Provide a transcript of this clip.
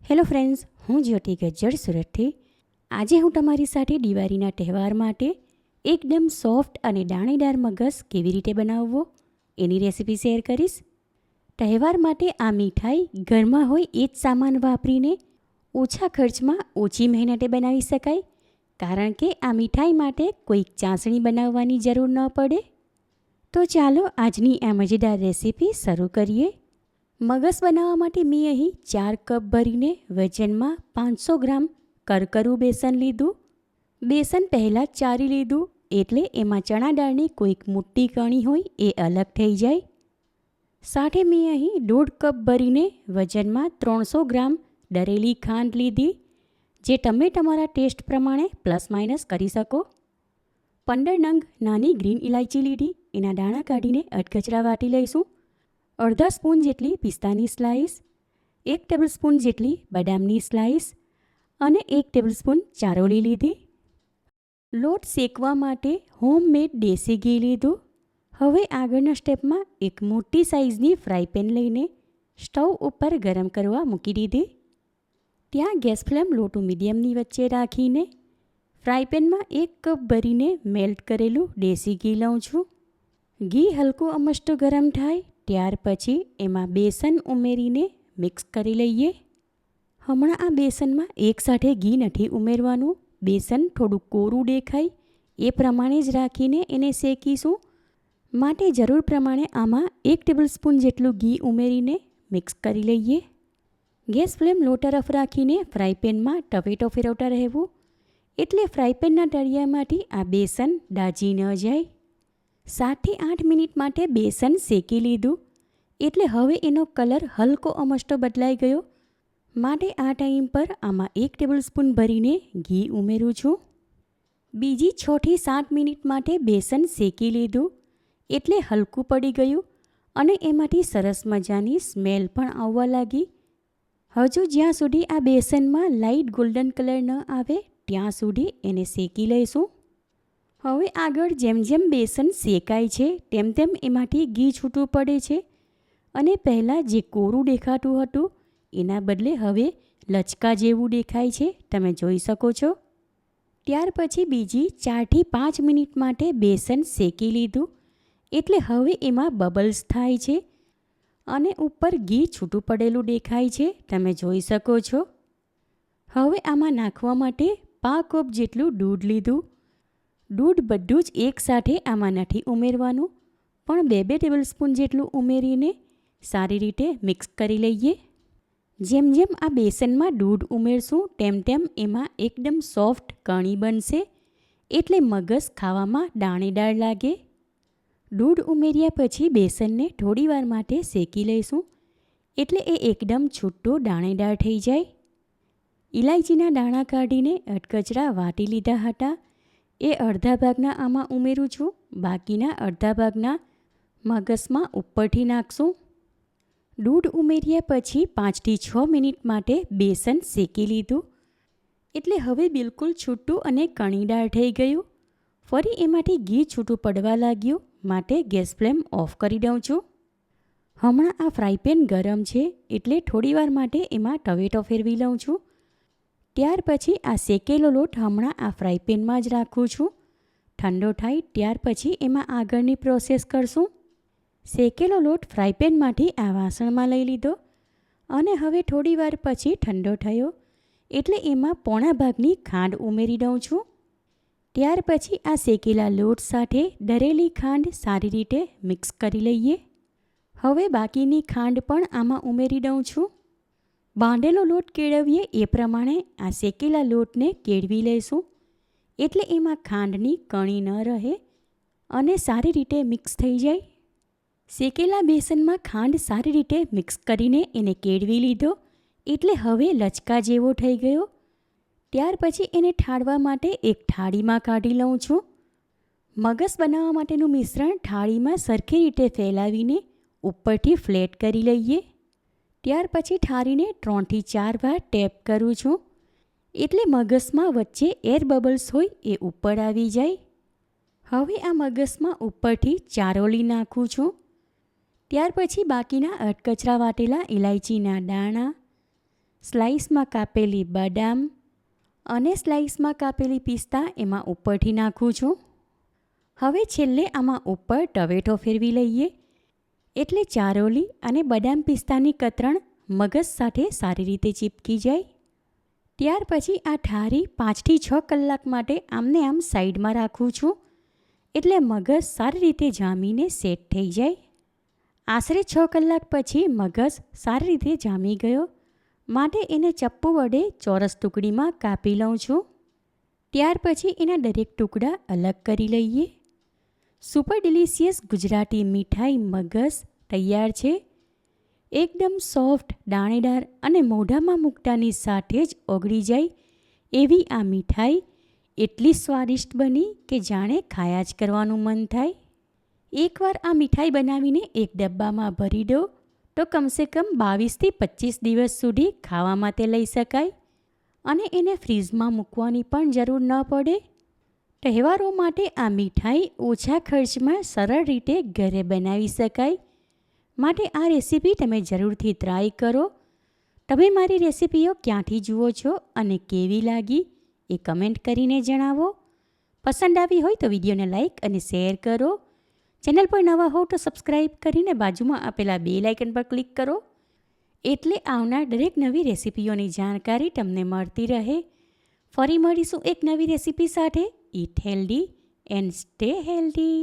Hello friends, હું જ્યોતિ ગજ્જર સુરતથી. આજે હું તમારી સાથે દિવાળીના તહેવાર માટે એકદમ સોફ્ટ અને દાણેદાર મગસ કેવી રીતે બનાવવો એની રેસીપી શેર કરીશ. તહેવાર માટે આ મીઠાઈ ઘરમાં હોય એ જ સામાન વાપરીને ઓછા ખર્ચમાં ઓછી મહેનતે બનાવી શકાય, કારણ કે આ મીઠાઈ માટે કોઈક ચાસણી બનાવવાની જરૂર ન પડે. તો ચાલો આજની આ મજેદાર રેસીપી શરૂ કરીએ. મગસ બનાવવા માટે મેં અહીં 4 કપ ભરીને વજનમાં 500 ગ્રામ કરકરું બેસન લીધું. બેસન પહેલાં જ ચારી લીધું, એટલે એમાં ચણા દાળની કોઈક મોટી કણી હોય એ અલગ થઈ જાય. સાથે મેં અહીં 1.5 કપ ભરીને વજનમાં 300 ગ્રામ દળેલી ખાંડ લીધી, જે તમે તમારા ટેસ્ટ પ્રમાણે પ્લસ માઇનસ કરી શકો. 15 નંગ નાની ગ્રીન ઇલાયચી લીધી, એના દાણા કાઢીને અધકચરા વાટી લઈશું. અડધા સ્પૂન જેટલી પિસ્તાની સ્લાઇસ, 1 ટેબલસ્પૂન જેટલી બદામની સ્લાઇસ અને 1 ટેબલસ્પૂન ચારોળી લીધી. લોટ શેકવા માટે હોમમેડ દેશી ઘી લીધું. હવે આગળના સ્ટેપમાં એક મોટી સાઇઝની ફ્રાય પેન લઈને સ્ટવ ઉપર ગરમ કરવા મૂકી દીધી. ત્યાં ગેસ ફ્લેમ લો ટુ મીડિયમની વચ્ચે રાખીને ફ્રાય પેનમાં 1 કપ ભરીને મેલ્ટ કરેલું દેશી ઘી લઉં છું. ઘી હલકું અમસ્ત ગરમ થાય ત્યાર પછી એમાં બેસન ઉમેરીને મિક્સ કરી લઈએ. હમણાં આ બેસનમાં એકસાથે ઘી નથી ઉમેરવાનું. બેસન થોડું કોરું દેખાય એ પ્રમાણે જ રાખીને એને શેકીશું. માટે જરૂર પ્રમાણે આમાં 1 ટેબલસ્પૂન જેટલું ઘી ઉમેરીને મિક્સ કરી લઈએ. ગેસ ફ્લેમ લો તરફ રાખીને ફ્રાય પેનમાં ટપેટો ફેરવતા રહેવું, એટલે ફ્રાય પેનના તળિયામાંથી આ બેસન દાજી ન જાય. 7 થી 8 મિનિટ માટે બેસન શેકી લીધું, એટલે હવે એનો કલર હલકો અમસ્તો બદલાઈ ગયો. માટે આ ટાઈમ પર આમાં 1 ટેબલસ્પૂન ભરીને ઘી ઉમેરું છું. બીજી 6 થી 7 મિનિટ માટે બેસન શેકી લીધું, એટલે હલકું પડી ગયું અને એમાંથી સરસ મજાની સ્મેલ પણ આવવા લાગી. હજુ જ્યાં સુધી આ બેસનમાં લાઇટ ગોલ્ડન કલર ન આવે ત્યાં સુધી એને શેકી લઈશું. હવે આગળ જેમ જેમ બેસન શેકાય છે તેમ તેમ એમાંથી ઘી છૂટું પડે છે અને પહેલાં જે કોરું દેખાતું હતું એના બદલે હવે લચકા જેવું દેખાય છે, તમે જોઈ શકો છો. ત્યાર પછી બીજી 4 થી 5 મિનિટ માટે બેસન શેકી લીધું, એટલે હવે એમાં બબલ્સ થાય છે અને ઉપર ઘી છૂટું પડેલું દેખાય છે, તમે જોઈ શકો છો. હવે આમાં નાખવા માટે 5 કપ જેટલું દૂધ લીધું. દૂધ બધું જ એકસાથે આમાં નથી ઉમેરવાનું, પણ 2 ટેબલસ્પૂન જેટલું ઉમેરીને સારી રીતે મિક્સ કરી લઈએ. જેમ જેમ આ બેસનમાં દૂધ ઉમેરશું તેમ તેમ એમાં એકદમ સોફ્ટ કણી બનશે, એટલે મગસ ખાવામાં દાણેદાર લાગે. દૂધ ઉમેર્યા પછી બેસનને થોડીવાર માટે શેકી લઈશું, એટલે એ એકદમ છૂટું દાણેદાર થઈ જાય. ઇલાયચીના દાણા કાઢીને અધકચરા વાટી લીધા હતા, એ અડધા ભાગના આમાં ઉમેરું છું. બાકીના અડધા ભાગના મગસમાં ઉપરથી નાખશું. દૂધ ઉમેર્યા પછી 5 થી 6 મિનિટ માટે બેસન શેકી લીધું, એટલે હવે બિલકુલ છૂટું અને કણીદાર થઈ ગયું. ફરી એમાંથી ઘી છૂટું પડવા લાગ્યું, માટે ગેસ ફ્લેમ ઓફ કરી દઉં છું. હમણાં આ ફ્રાય પેન ગરમ છે, એટલે થોડીવાર માટે એમાં ટવેટો ફેરવી લઉં છું. ત્યાર પછી આ શેકેલો લોટ હમણાં આ ફ્રાય પેનમાં જ રાખું છું. ઠંડો થાય ત્યાર પછી એમાં આગળની પ્રોસેસ કરશું. શેકેલો લોટ ફ્રાય પેનમાંથી આ વાસણમાં લઈ લીધો અને હવે થોડીવાર પછી ઠંડો થયો, એટલે એમાં પોણા ભાગની ખાંડ ઉમેરી દઉં છું. ત્યાર પછી આ શેકેલા લોટ સાથે દળેલી ખાંડ સારી રીતે મિક્સ કરી લઈએ. હવે બાકીની ખાંડ પણ આમાં ઉમેરી દઉં છું. બાંધેલો લોટ કેળવીએ એ પ્રમાણે આ શેકેલા લોટને કેળવી લઈશું, એટલે એમાં ખાંડની કણી ન રહે અને સારી રીતે મિક્સ થઈ જાય. શેકેલા બેસનમાં ખાંડ સારી રીતે મિક્સ કરીને એને કેળવી લીધો, એટલે હવે લચકા જેવો થઈ ગયો. ત્યાર પછી એને ઠાળવા માટે એક થાળીમાં કાઢી લઉં છું. મગસ બનાવવા માટેનું મિશ્રણ થાળીમાં સરખી રીતે ફેલાવીને ઉપરથી ફ્લેટ કરી લઈએ. ત્યાર પછી થાળીને 3 થી 4 વાર ટેપ કરું છું, એટલે મગસમાં વચ્ચે એર બબલ્સ હોય એ ઉપર આવી જાય. હવે આ મગસમાં ઉપરથી ચારોળી નાખું છું. ત્યાર પછી બાકીના અધકચરા વાટેલા ઇલાયચીના દાણા, સ્લાઇસમાં કાપેલી બદામ અને સ્લાઇસમાં કાપેલી પિસ્તા એમાં ઉપરથી નાખું છું. હવે છેલ્લે આમાં ઉપર ટવેટો ફેરવી લઈએ એટલે ચારોલી અને બદામ પિસ્તાની કતરણ મગજ સાથે સારી રીતે ચીપકી જાય. ત્યાર પછી આ ઠારી 5 થી 6 કલાક માટે આમને આમ સાઈડમાં રાખું છું એટલે મગજ સારી રીતે જામીને સેટ થઈ જાય. આશરે 6 કલાક પછી મગજ સારી રીતે જામી ગયો માટે એને ચપ્પુ વડે ચોરસ ટુકડીમાં કાપી લઉં છું. ત્યાર પછી એના દરેક ટુકડા અલગ કરી લઈએ. સુપર ડિલિશિયસ ગુજરાતી મીઠાઈ મગજ તૈયાર છે. એકદમ સોફ્ટ, દાણેદાર અને મોઢામાં મૂકતાની સાથે જ ઓગળી જાય એવી આ મીઠાઈ એટલી સ્વાદિષ્ટ બની કે જાણે ખાયા જ કરવાનું મન થાય. એકવાર આ મીઠાઈ બનાવીને એક ડબ્બામાં ભરી દો તો કમસે કમ 22થી 25 દિવસ સુધી ખાવા માટે લઈ શકાય અને એને ફ્રીઝમાં મૂકવાની પણ જરૂર ન પડે. તહેવારો માટે આ મીઠાઈ ઓછા ખર્ચમાં સરળ રીતે ઘરે બનાવી શકાય માટે આ રેસીપી તમે જરૂરથી ટ્રાય કરો. તમે મારી રેસીપીઓ ક્યાંથી જુઓ છો અને કેવી લાગી એ કમેન્ટ કરીને જણાવો. પસંદ આવી હોય તો વિડીયોને લાઈક અને શેર કરો. ચેનલ પર નવા હો તો સબસ્ક્રાઈબ કરીને બાજુમાં આપેલા બેલ આઇકન પર ક્લિક કરો એટલે આવનાર દરેક નવી રેસીપીઓની જાણકારી તમને મળતી રહે. ફરી મળીશું એક નવી રેસીપી સાથે. Eat healthy and stay healthy.